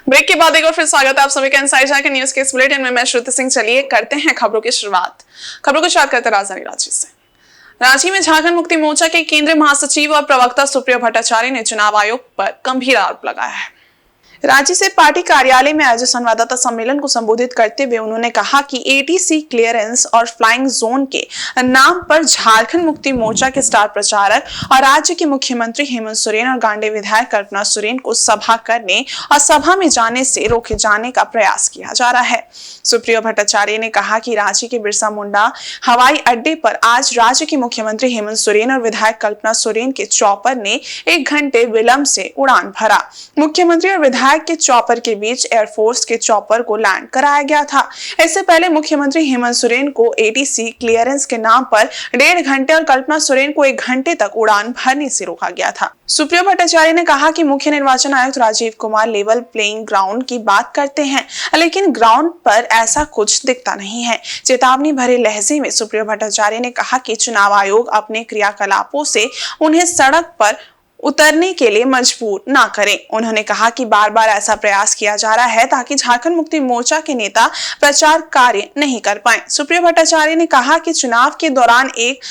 Break के बाद एक बार फिर स्वागत है आप सभी का इनसाइड के न्यूज के इस बुलेटिन में। मैं श्रुति सिंह। चलिए करते हैं खबरों की शुरुआत। खबरों को स्टार्ट करते राजधानी रांची से। रांची में झारखंड मुक्ति मोर्चा के केंद्रीय महासचिव और प्रवक्ता सुप्रियो भट्टाचार्य ने चुनाव आयोग पर गंभीर आरोप लगाया है। रांची से पार्टी कार्यालय में आयोजित संवाददाता सम्मेलन को संबोधित करते हुए उन्होंने कहा कि एटीसी क्लियरेंस और फ्लाइंग जोन के नाम पर झारखंड मुक्ति मोर्चा के स्टार प्रचारक और राज्य के मुख्यमंत्री हेमंत सोरेन और गांडे विधायक कल्पना सोरेन को सभा करने और सभा में जाने से रोके जाने का प्रयास किया जा रहा है। सुप्रियो भट्टाचार्य ने कहा कि रांची के बिरसा मुंडा हवाई अड्डे पर आज राज्य के मुख्यमंत्री हेमंत सोरेन और विधायक कल्पना सोरेन के चॉपर ने 1 घंटे विलंब से उड़ान भरा। मुख्यमंत्री और विधायक के चॉपर के बीच एयरफोर्स के चॉपर को लैंड कराया गया था। इससे पहले मुख्यमंत्री हेमंत सोरेन को एटीसी क्लियरेंस के नाम पर 1.5 घंटे और कल्पना सोरेन को 1 घंटे तक उड़ान भरने से रोका गया था। सुप्रियो भट्टाचार्य ने कहा कि मुख्य निर्वाचन आयुक्त Rajiv Kumar level playing ground की बात करते हैं, लेकिन ग्राउंड पर ऐसा कुछ दिखता नहीं है। चेतावनी भरे लहजे में सुप्रियो भट्टाचार्य ने कहा कि चुनाव आयोग अपने क्रियाकलापों से उन्हें सड़क पर उतरने के लिए मजबूर ना करें। उन्होंने कहा कि बार बार ऐसा प्रयास किया जा रहा है ताकि झारखंड मुक्ति मोर्चा के नेता प्रचार कार्य नहीं कर पाए। सुप्रियो भट्टाचार्य ने कहा कि चुनाव के दौरान एक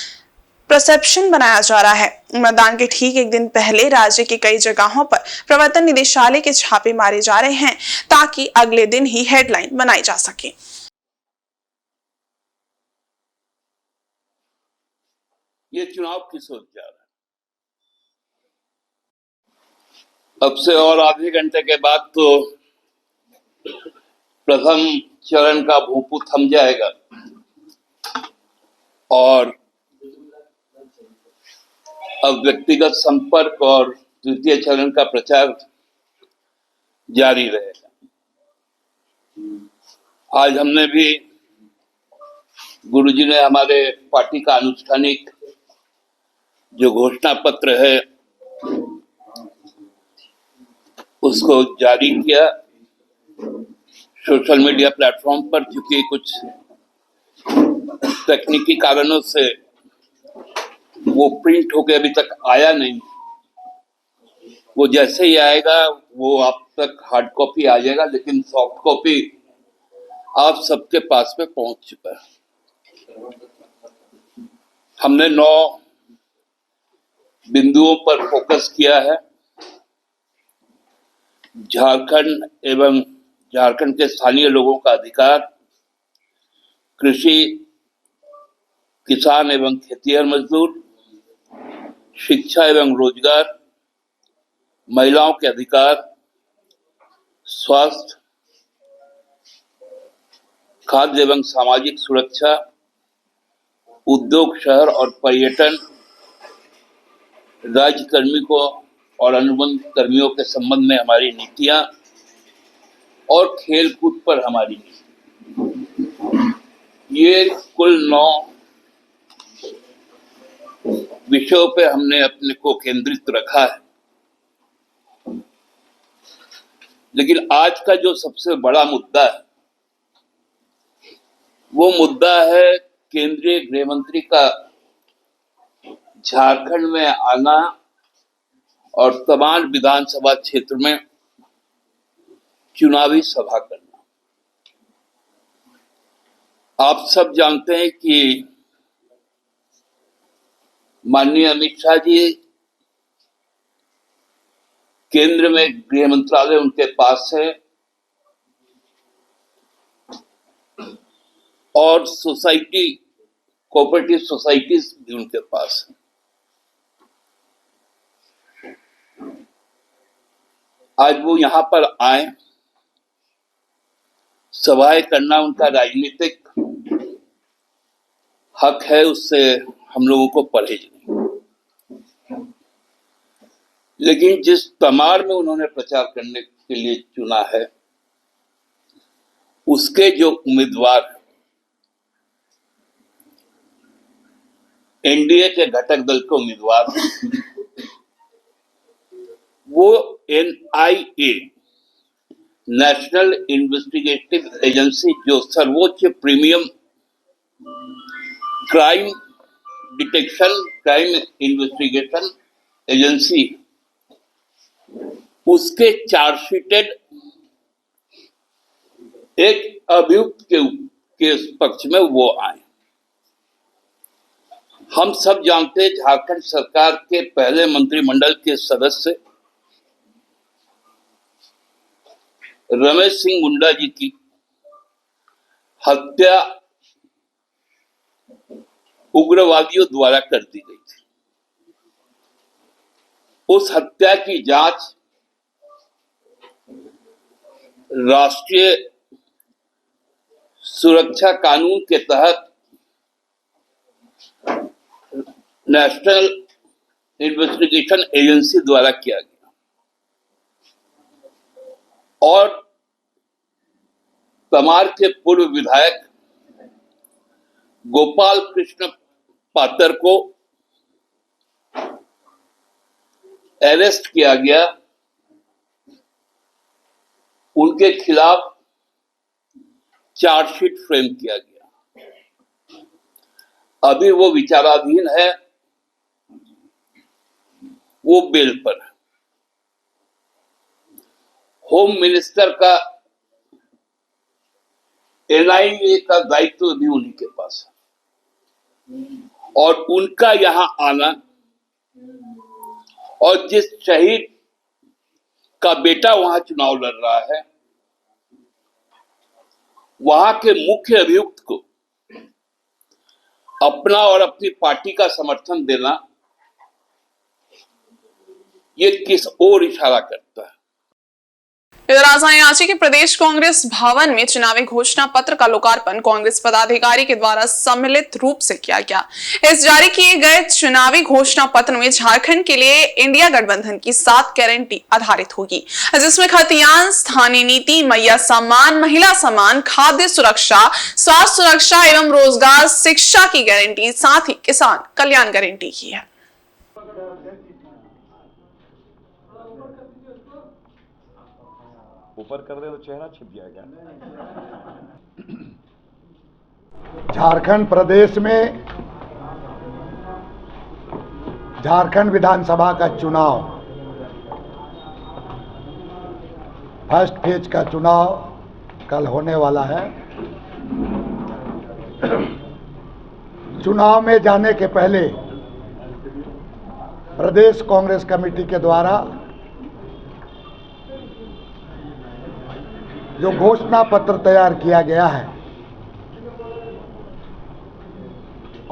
परसेप्शन बनाया जा रहा है। मतदान के ठीक 1 दिन पहले राज्य के कई जगहों पर प्रवर्तन निदेशालय के छापे मारे जा रहे हैं ताकि अगले दिन ही हेडलाइन बनाई जा सके। ये चुनाव किस ओर जा रहा है? अब से और आधे घंटे के बाद तो प्रथम चरण का भूपू थम जाएगा और अब व्यक्तिगत संपर्क और द्वितीय चरण का प्रचार जारी रहेगा। आज हमने भी गुरुजी ने हमारे पार्टी का आनुष्ठानिक जो घोषणा पत्र है उसको जारी किया सोशल मीडिया प्लेटफॉर्म पर। क्योंकि कुछ तकनीकी कारणों से वो प्रिंट होकर अभी तक आया नहीं, वो जैसे ही आएगा वो आप तक हार्ड कॉपी आ जाएगा, लेकिन सॉफ्ट कॉपी आप सबके पास में पहुंच चुका है। हमने 9 बिंदुओं पर फोकस किया है। झारखंड एवं झारखंड के स्थानीय लोगों का अधिकार, कृषि, किसान एवं खेतिहर मजदूर, शिक्षा एवं रोजगार, महिलाओं के अधिकार, स्वास्थ्य, खाद्य एवं सामाजिक सुरक्षा, उद्योग, शहर और पर्यटन, राज्य कर्मिकों और अनुबंध कर्मियों के संबंध में हमारी नीतियां और खेल कूद पर हमारी नीति, ये कुल 9 विषयों पे हमने अपने को केंद्रित रखा है। लेकिन आज का जो सबसे बड़ा मुद्दा है वो मुद्दा है केंद्रीय गृह मंत्री का झारखंड में आना और तमाम विधानसभा क्षेत्र में चुनावी सभा करना। आप सब जानते हैं कि माननीय अमित शाह जी केंद्र में गृह मंत्रालय उनके पास है और सोसाइटी, कोऑपरेटिव सोसाइटीज भी उनके पास है। आज वो यहां पर आए, सभाएं करना उनका राजनीतिक हक है, उससे हम लोगों को परहेज नहीं। लेकिन जिस तमार में उन्होंने प्रचार करने के लिए चुना है, उसके जो उम्मीदवार एनडीए के घटक दल के उम्मीदवार वो एनआईए, नेशनल इन्वेस्टिगेटिव एजेंसी, जो सर्वोच्च premium crime detection, crime investigation agency, उसके चार्जशीटेड एक अभियुक्त के पक्ष में वो आए। हम सब जानते हैं झारखंड सरकार के पहले मंत्रिमंडल के सदस्य रमेश सिंह मुंडा जी की हत्या उग्रवादियों द्वारा कर दी गई थी। उस हत्या की जांच राष्ट्रीय सुरक्षा कानून के तहत नेशनल इन्वेस्टिगेशन एजेंसी द्वारा किया गया और तमार के पूर्व विधायक गोपाल कृष्ण पातर को अरेस्ट किया गया। उनके खिलाफ चार्जशीट फ्रेम किया गया। अभी वो विचाराधीन है, वो बेल पर है। होम मिनिस्टर का एनआईए का दायित्व भी उन्हीं के पास है और उनका यहां आना और जिस शहीद का बेटा वहां चुनाव लड़ रहा है, वहां के मुख्य अभियुक्त को अपना और अपनी पार्टी का समर्थन देना, ये किस ओर इशारा करता है? इधर राजधानी रांची के प्रदेश कांग्रेस भवन में चुनावी घोषणा पत्र का लोकार्पण कांग्रेस पदाधिकारी के द्वारा सम्मिलित रूप से किया गया। इस जारी किए गए चुनावी घोषणा पत्र में झारखंड के लिए इंडिया गठबंधन की 7 गारंटी आधारित होगी, जिसमें खतियान, स्थानीय नीति, मैया सम्मान, महिला सम्मान, खाद्य सुरक्षा, स्वास्थ्य सुरक्षा एवं रोजगार, शिक्षा की गारंटी, साथ ही किसान कल्याण गारंटी की है। ऊपर कर दे तो चेहरा छिप जाएगा। झारखंड प्रदेश में झारखंड विधानसभा का चुनाव, फर्स्ट फेज का चुनाव कल होने वाला है। चुनाव में जाने के पहले प्रदेश कांग्रेस कमेटी के द्वारा जो घोषणा पत्र तैयार किया गया है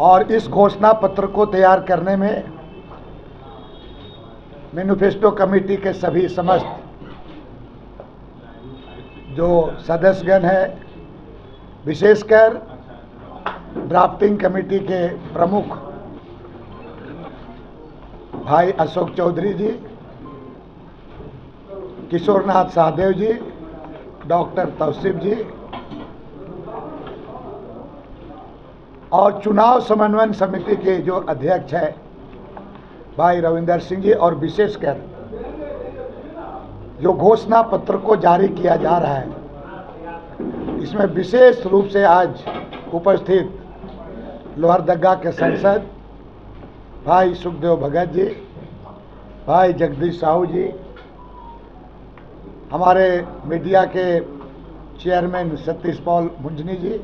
और इस घोषणा पत्र को तैयार करने में मैनिफेस्टो कमेटी के सभी समस्त जो सदस्यगण हैं, विशेषकर ड्राफ्टिंग कमेटी के प्रमुख भाई अशोक चौधरी जी, किशोरनाथ सहदेव जी, डॉक्टर तौसीफ जी और चुनाव समन्वय समिति के जो अध्यक्ष है भाई रविंदर सिंह जी, और विशेषकर जो घोषणा पत्र को जारी किया जा रहा है, इसमें विशेष रूप से आज उपस्थित लोहरदगा के सांसद भाई सुखदेव भगत जी, भाई जगदीश साहू जी, हमारे मीडिया के चेयरमैन सतीश पॉल मुंजनी जी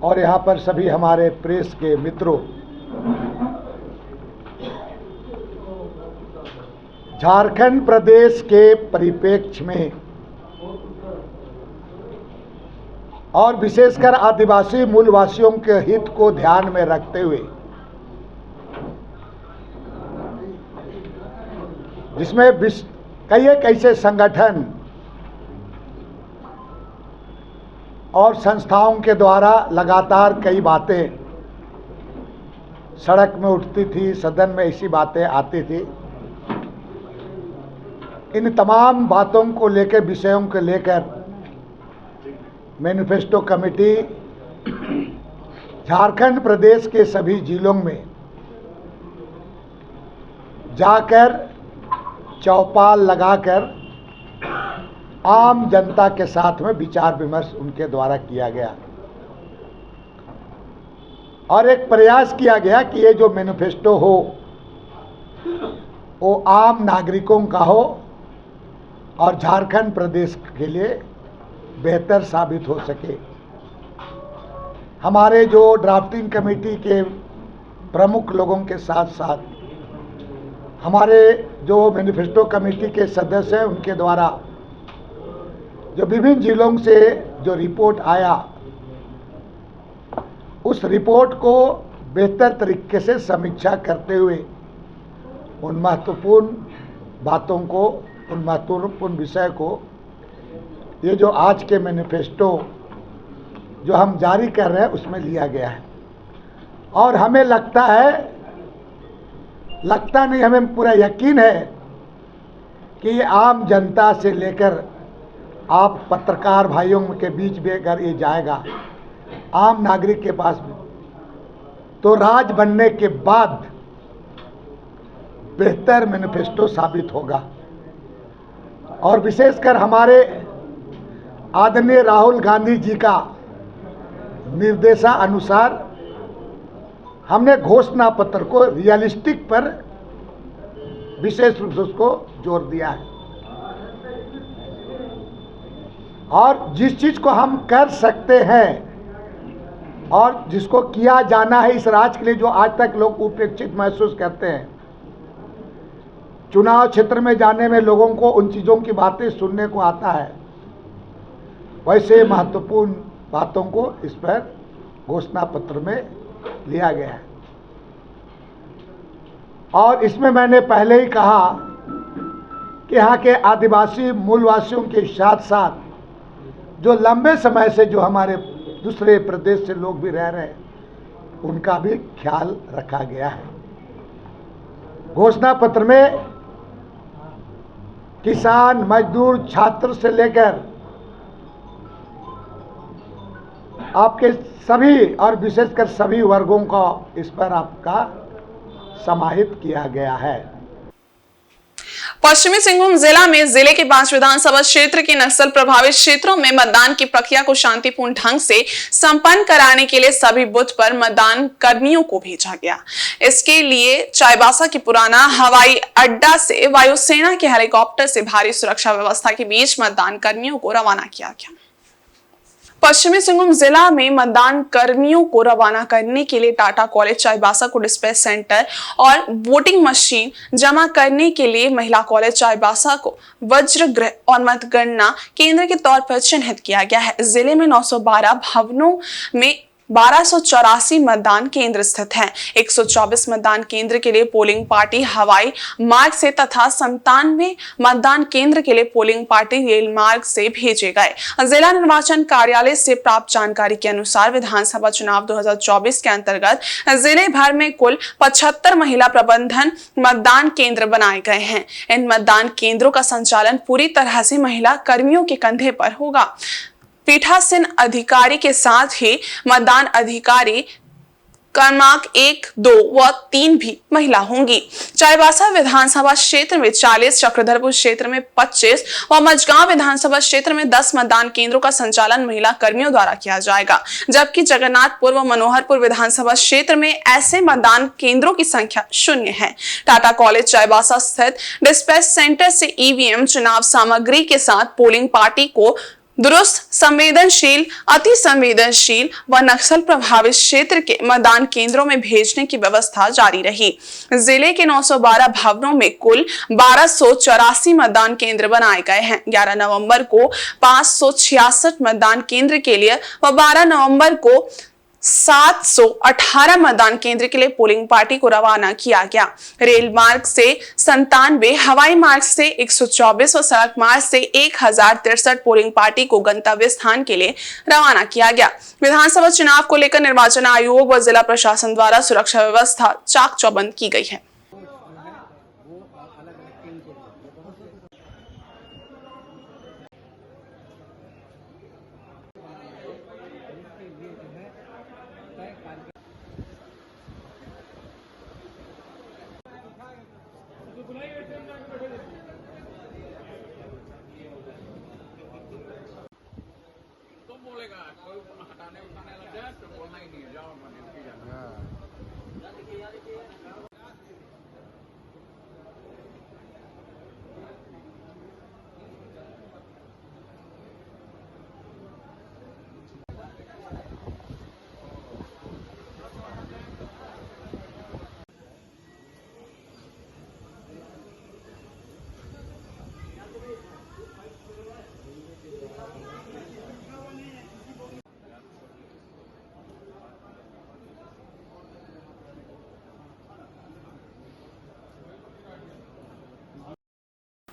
और यहाँ पर सभी हमारे प्रेस के मित्रों, झारखंड प्रदेश के परिप्रेक्ष्य में और विशेषकर आदिवासी मूलवासियों के हित को ध्यान में रखते हुए, जिसमें कई एक ऐसे संगठन और संस्थाओं के द्वारा लगातार कई बातें सड़क में उठती थी, सदन में ऐसी बातें आती थी। इन तमाम बातों को लेकर, विषयों को लेकर मैनिफेस्टो कमेटी झारखंड प्रदेश के सभी जिलों में जाकर चौपाल लगाकर आम जनता के साथ में विचार विमर्श उनके द्वारा किया गया और एक प्रयास किया गया कि ये जो मैनिफेस्टो हो वो आम नागरिकों का हो और झारखंड प्रदेश के लिए बेहतर साबित हो सके। हमारे जो ड्राफ्टिंग कमेटी के प्रमुख लोगों के साथ साथ हमारे जो मैनिफेस्टो कमेटी के सदस्य हैं उनके द्वारा जो विभिन्न जिलों से जो रिपोर्ट आया, उस रिपोर्ट को बेहतर तरीके से समीक्षा करते हुए उन महत्वपूर्ण बातों को, उन महत्वपूर्ण विषय को, ये जो आज के मैनिफेस्टो जो हम जारी कर रहे हैं उसमें लिया गया है। और हमें लगता नहीं, हमें पूरा यकीन है कि आम जनता से लेकर आप पत्रकार भाइयों के बीच भी अगर ये जाएगा, आम नागरिक के पास भी, तो राज बनने के बाद बेहतर मैनिफेस्टो साबित होगा। और विशेषकर हमारे आदरणीय राहुल गांधी जी का निर्देशानुसार हमने घोषणा पत्र को रियलिस्टिक पर विशेष रूप से उसको जोर दिया है। और जिस चीज को हम कर सकते हैं और जिसको किया जाना है इस राज्य के लिए, जो आज तक लोग उपेक्षित महसूस करते हैं, चुनाव क्षेत्र में जाने में लोगों को उन चीज़ों की बातें सुनने को आता है, वैसे महत्वपूर्ण बातों को इस पर घोषणा पत्र में लिया गया है। और इसमें मैंने पहले ही कहा कि यहाँ के आदिवासी मूलवासियों के साथ साथ जो लंबे समय से जो हमारे दूसरे प्रदेश से लोग भी रह रहे हैं, उनका भी ख्याल रखा गया है। घोषणा पत्र में किसान, मजदूर, छात्र से लेकर आपके सभी और विशेषकर सभी वर्गों का इस पर आपका समाहित किया गया है। पश्चिमी सिंहभूम जिला में जिले के 5 विधानसभा क्षेत्र के नक्सल प्रभावित क्षेत्रों में मतदान की प्रक्रिया को शांतिपूर्ण ढंग से संपन्न कराने के लिए सभी बूथ पर मतदान कर्मियों को भेजा गया। इसके लिए चाईबासा के पुराना हवाई अड्डा से वायुसेना के हेलीकॉप्टर से भारी सुरक्षा व्यवस्था के बीच मतदान कर्मियों को रवाना किया गया। पश्चिमी सिंहभूम जिला में मतदान कर्मियों को रवाना करने के लिए टाटा कॉलेज चाईबासा को डिस्पैच सेंटर और वोटिंग मशीन जमा करने के लिए महिला कॉलेज चाईबासा को वज्रगृह और मतगणना केंद्र के तौर पर चिन्हित किया गया है। जिले में 912 भवनों में 1284 मतदान केंद्र स्थित हैं। 124 मतदान केंद्र के लिए पोलिंग पार्टी हवाई मार्ग से तथा 97 मतदान केंद्र के लिए पोलिंग पार्टी रेल मार्ग से भेजे गए। जिला निर्वाचन कार्यालय से प्राप्त जानकारी के अनुसार विधानसभा चुनाव 2024 के अंतर्गत जिले भर में कुल 75 महिला प्रबंधन मतदान केंद्र बनाए गए हैं। इन मतदान केंद्रों का संचालन पूरी तरह से महिला कर्मियों के कंधे पर होगा। पीठासीन अधिकारी के साथ ही मतदान अधिकारी क्रमांक 1, 2 व 3 भी महिला होंगी। चाईबासा विधानसभा क्षेत्र में 40, चक्रधरपुर क्षेत्र में 25 व मझगांव विधानसभा क्षेत्र में 10 मतदान केंद्रों का संचालन महिला कर्मियों द्वारा किया जाएगा, जबकि जगन्नाथपुर व मनोहरपुर विधानसभा क्षेत्र में ऐसे मतदान केंद्रों की संख्या 0 है। टाटा कॉलेज चाईबासा स्थित डिस्पैच सेंटर से ईवीएम चुनाव सामग्री के साथ पोलिंग पार्टी को दुरुस्त, संवेदनशील, अति संवेदनशील व नक्सल प्रभावित क्षेत्र के मतदान केंद्रों में भेजने की व्यवस्था जारी रही। जिले के 912 भवनों में कुल 1284 मतदान केंद्र बनाए गए हैं। 11 नवंबर को 566 मतदान केंद्र के लिए व 12 नवंबर को 718 मतदान केंद्र के लिए पोलिंग पार्टी को रवाना किया गया। रेल मार्ग से 97, हवाई मार्ग से 124 व सड़क मार्ग से 1063 पोलिंग पार्टी को गंतव्य स्थान के लिए रवाना किया गया। विधानसभा चुनाव को लेकर निर्वाचन आयोग व जिला प्रशासन द्वारा सुरक्षा व्यवस्था चाक चौबंद की गई है।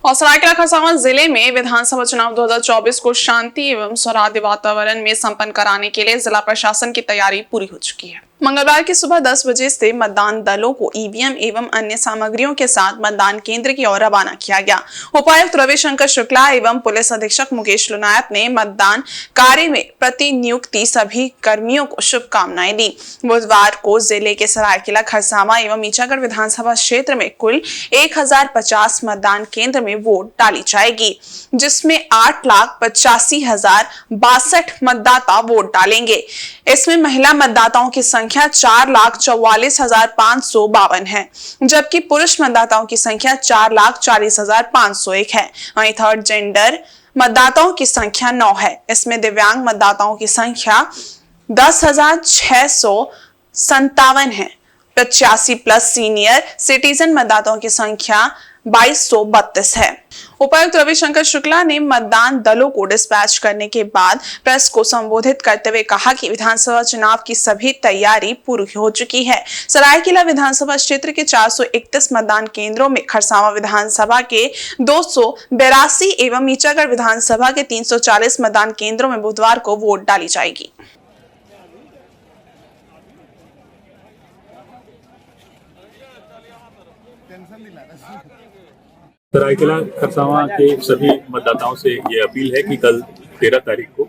और सरायकेला खरसावां जिले में विधानसभा चुनाव 2024 को शांति एवं सौहार्द वातावरण में संपन्न कराने के लिए जिला प्रशासन की तैयारी पूरी हो चुकी है। मंगलवार की सुबह 10 बजे से मतदान दलों को ईवीएम एवं अन्य सामग्रियों के साथ मतदान केंद्र की ओर रवाना किया गया। उपायुक्त रविशंकर शुक्ला एवं पुलिस अधीक्षक मुकेश लुनायत ने मतदान कार्य में प्रतिनियुक्ति सभी कर्मियों को शुभकामनाएं दी। बुधवार को जिले के सरायकेला खरसावां एवं मीचागढ़ विधानसभा क्षेत्र में कुल 1050 मतदान केंद्र में वोट डाली जाएगी, जिसमें 8,85,062 मतदाता वोट डालेंगे। इसमें महिला मतदाताओं की संख्या 4,44,552 है, जबकि पुरुष मतदाताओं की संख्या 4,40,501 है। वहीं थर्ड जेंडर मतदाताओं की संख्या 9 है। इसमें दिव्यांग मतदाताओं की संख्या 10,657 है। 85 प्लस सीनियर सिटीजन मतदाताओं की संख्या 2232 है। उपायुक्त रविशंकर शुक्ला ने मतदान दलों को डिस्पैच करने के बाद प्रेस को संबोधित करते हुए कहा कि विधानसभा चुनाव की सभी तैयारी पूरी हो चुकी है। सरायकेला विधानसभा क्षेत्र के 431 मतदान केंद्रों में खरसावां विधानसभा के 282 एवं मीचागढ़ विधानसभा के 340 मतदान केंद्रों में बुधवार को वोट डाली जाएगी। सरायकेला खरसावां के सभी मतदाताओं से ये अपील है कि कल 13 तारीख को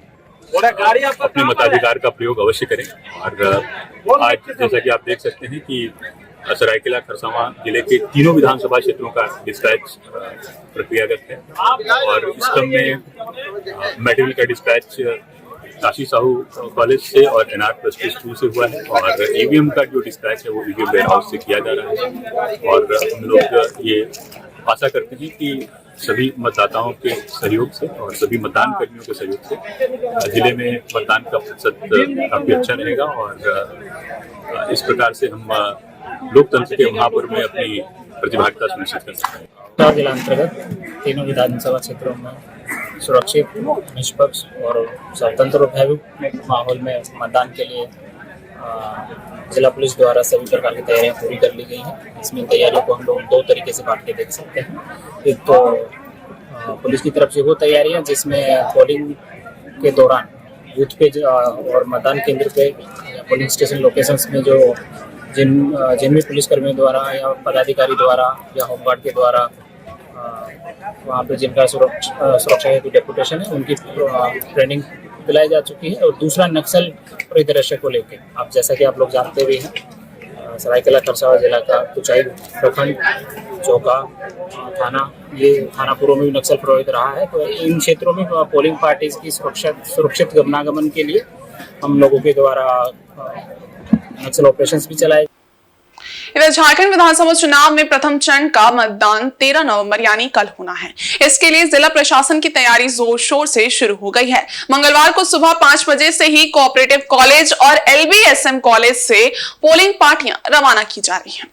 अपने मताधिकार का प्रयोग अवश्य करें। और आज जैसा कि आप देख सकते हैं कि सरायकेला खरसावां जिले के तीनों विधानसभा क्षेत्रों का डिस्पैच प्रक्रियागत है और इस क्रम में मटेरियल का डिस्पैच काशी साहू कॉलेज से और एनआर प्रेस्टीज 2 से हुआ है और ईवीएम का जो डिस्पैच है वो ईवीएम वेयर हाउस से किया जा रहा है। और हम लोग ये आशा करते हैं कि सभी मतदाताओं के सहयोग से और सभी मतदान कर्मियों के सहयोग से जिले में मतदान का प्रतिशत काफी अच्छा रहेगा और इस प्रकार से हम लोकतंत्र के महापर्व में अपनी प्रतिभागिता सुनिश्चित कर सकते हैं। जिला अंतर्गत तीनों विधानसभा क्षेत्रों में सुरक्षित, निष्पक्ष और स्वतंत्र माहौल में मतदान के लिए जिला पुलिस द्वारा सभी प्रकार की तैयारियां पूरी कर ली गई हैं। इसमें तैयारियों को हम लोग 2 तरीके से बांट के देख सकते हैं। एक तो पुलिस की तरफ से वो तैयारियां जिसमें पोलिंग के दौरान बूथ पे और मतदान केंद्र पे पोलिंग स्टेशन लोकेशंस में जो जिन भी पुलिसकर्मियों द्वारा या पदाधिकारी द्वारा या होमगार्ड के द्वारा वहाँ पे जिनका सुरक्षा हेतु डेपुटेशन है उनकी ट्रेनिंग दिलाई जा चुकी है। और दूसरा नक्सल परिदृश्य को लेकर आप जैसा कि आप लोग जानते भी हैं सरायकेला खरसावां जिला का कुचाई प्रखंड, चौका थाना, ये थाना पूर्व में भी नक्सल प्रभावित रहा है। तो इन क्षेत्रों में पोलिंग पार्टीज की सुरक्षित गमनागमन के लिए हम लोगों के द्वारा नक्सल ऑपरेशंस भी चलाए। इधर झारखंड विधानसभा चुनाव में प्रथम चरण का मतदान 13 नवंबर यानी कल होना है। इसके लिए जिला प्रशासन की तैयारी जोर शोर से शुरू हो गई है। मंगलवार को सुबह 5 बजे से ही कोऑपरेटिव कॉलेज और LBSM कॉलेज से पोलिंग पार्टियां रवाना की जा रही हैं।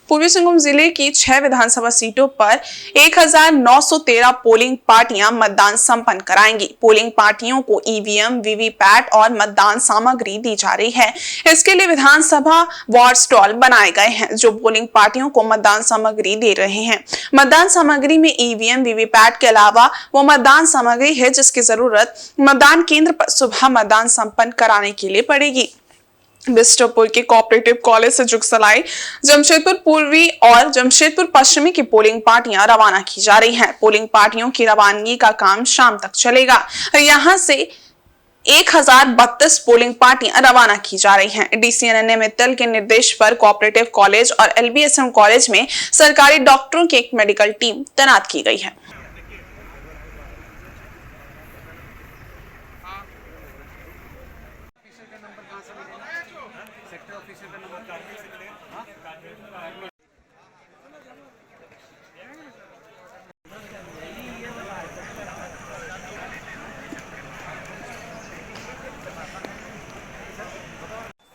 पूर्वी सिंहभूम जिले की 6 विधानसभा सीटों पर 1913 पोलिंग पार्टियां मतदान संपन्न कराएंगी। पोलिंग पार्टियों को ईवीएम, वीवीपैट और मतदान सामग्री दी जा रही है। इसके लिए विधानसभा वार्ड स्टॉल बनाए गए हैं जो पोलिंग पार्टियों को मतदान सामग्री दे रहे हैं। मतदान सामग्री में ईवीएम, वीवीपैट के अलावा वो मतदान सामग्री है जिसकी जरूरत मतदान केंद्र पर सुबह मतदान संपन्न कराने के लिए पड़ेगी। बिस्टोपुर के कोऑपरेटिव कॉलेज से जुगसलाई, जमशेदपुर पूर्वी और जमशेदपुर पश्चिमी की पोलिंग पार्टियां रवाना की जा रही हैं। पोलिंग पार्टियों की रवानगी का काम शाम तक चलेगा। यहां से 1032 पोलिंग पार्टियां रवाना की जा रही हैं। DCNNA मित्तल के निर्देश पर कोऑपरेटिव कॉलेज और LBSM कॉलेज में सरकारी डॉक्टरों की एक मेडिकल टीम तैनात की गई है।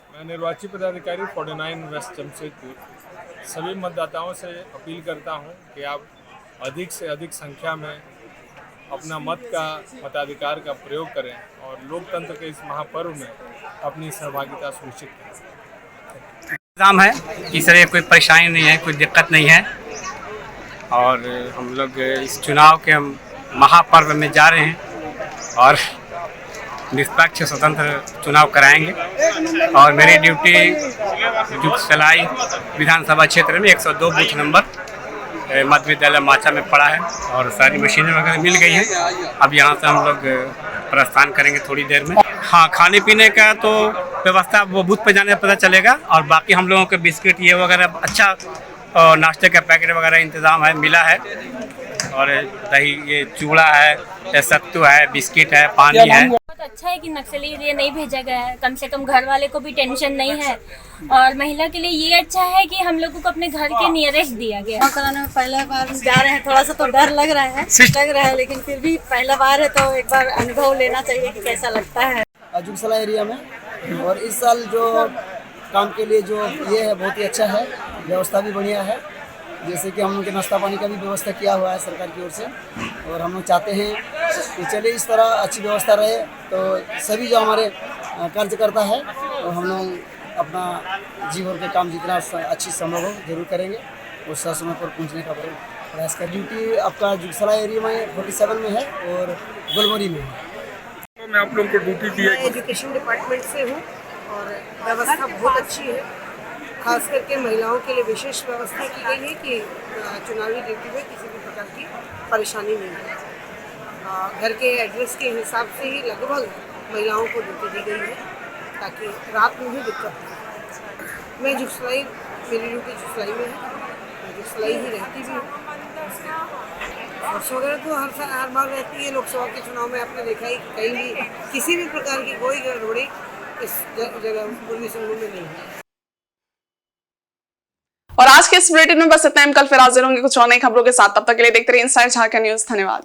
मैं निर्वाची पदाधिकारी 49 वेस्ट जमशेदपुर सभी मतदाताओं से अपील करता हूं कि आप अधिक से अधिक संख्या में अपना मताधिकार का प्रयोग करें और लोकतंत्र के इस महापर्व में अपनी सहभागिता सुनिश्चित करें। इंतजाम है कि सर ये कोई परेशानी नहीं है, कोई दिक्कत नहीं है और हम लोग इस चुनाव के महापर्व में जा रहे हैं और निष्पक्ष स्वतंत्र चुनाव कराएंगे। और मेरी ड्यूटी जुगसलाई विधानसभा क्षेत्र में 102 बूथ नंबर मध्य विद्यालय माचा में पड़ा है और सारी मशीनें वगैरह मिल गई हैं। अब यहाँ से हम लोग प्रस्थान करेंगे थोड़ी देर में। हाँ, खाने पीने का तो व्यवस्था वो बूथ पे जाने पता चलेगा और बाकी हम लोगों के बिस्किट ये वगैरह अच्छा नाश्ते का पैकेट वगैरह इंतज़ाम है, मिला है। और दही, ये चूड़ा है, सत्तू है, बिस्किट है, पानी है। बहुत अच्छा है कि नक्सली एरिया नहीं भेजा गया है, कम से कम घर वाले को भी टेंशन नहीं है। और महिला के लिए ये अच्छा है कि हम लोगों को अपने घर के नियरेस्ट दिया गया। कराने में पहला बार जा रहे हैं, थोड़ा सा तो डर लग रहा है लेकिन फिर भी पहला बार है तो एक बार अनुभव लेना चाहिए कि कैसा लगता है। जुगसलाई एरिया में और इस साल जो काम के लिए जो ये है बहुत ही अच्छा है, व्यवस्था भी बढ़िया है। जैसे कि हम लोग के नाश्ता पानी का भी व्यवस्था किया हुआ है सरकार की ओर से और हम लोग चाहते हैं कि चलिए इस तरह अच्छी व्यवस्था रहे तो सभी जो हमारे कार्यकर्ता है तो हम लोग अपना जी भर के काम जितना अच्छी संभव हो जरूर करेंगे और समय पर पहुंचने का प्रयास करें। ड्यूटी आपका जुगसलाई एरिया में 47 में है और गोलमोरी में है। मैं आप लोगों को ड्यूटी दी है। एजुकेशन डिपार्टमेंट से हूँ और व्यवस्था बहुत अच्छी है, खास करके महिलाओं के लिए विशेष व्यवस्था की गई है कि चुनावी ड्यूटी में किसी भी प्रकार की परेशानी नहीं है। घर के एड्रेस के हिसाब से ही लगभग महिलाओं को ड्यूटी दी गई है ताकि रात में भी दिक्कत नहीं। मैं जुगसलाई, मेरी ड्यूटी जुगसलाई में है, मैं जुगसलाई ही रहती भी हूँ। फोर्स वगैरह तो हर बार रहती है। लोकसभा के चुनाव में आपने देखा ही कहीं भी किसी भी प्रकार की कोई गड़बड़ी इस जगह पूर्वी सिंहभूम में नहीं है। और आज के इस बुलेटिन में बस इतना ही। कल फिर हाजिर होंगे कुछ और नई खबरों के साथ। तब तक के लिए देखते रहिए इनसाइड झारखंड न्यूज। धन्यवाद।